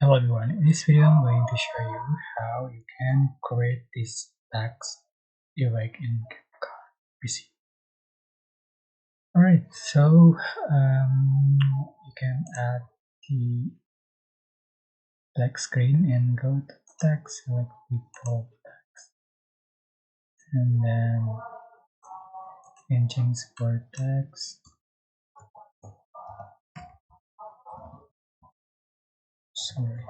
Hello everyone, in this video I'm going to show you how you can create this text effect in CapCut PC. Alright, so you can add the black screen and go to text, select people text, and then you can change for text, sorry,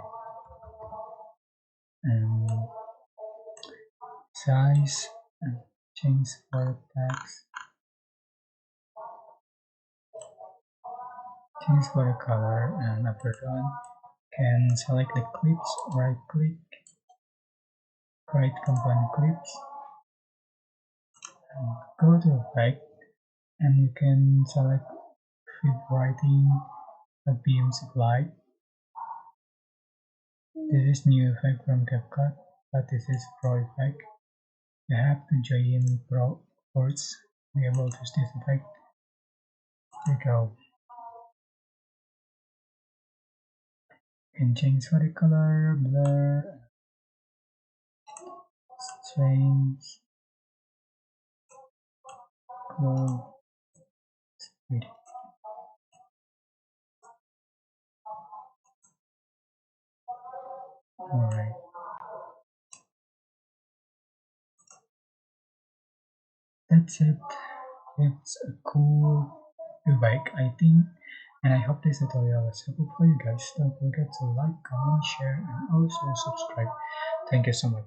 and size, and change for text, change for the color, and after done, can select the clips, right click, create component clips, and go to effect, and you can select Vibrating a beam supply. This is new effect from CapCut, but this is pro effect. You have to join pro first to be able to use this effect. There you go. You can change for the color, blur, change, glow, speed. Alright, that's it. It's a cool bike, I think, and I hope this tutorial was helpful for you guys. Don't forget to like, comment, share, and also subscribe. Thank you so much.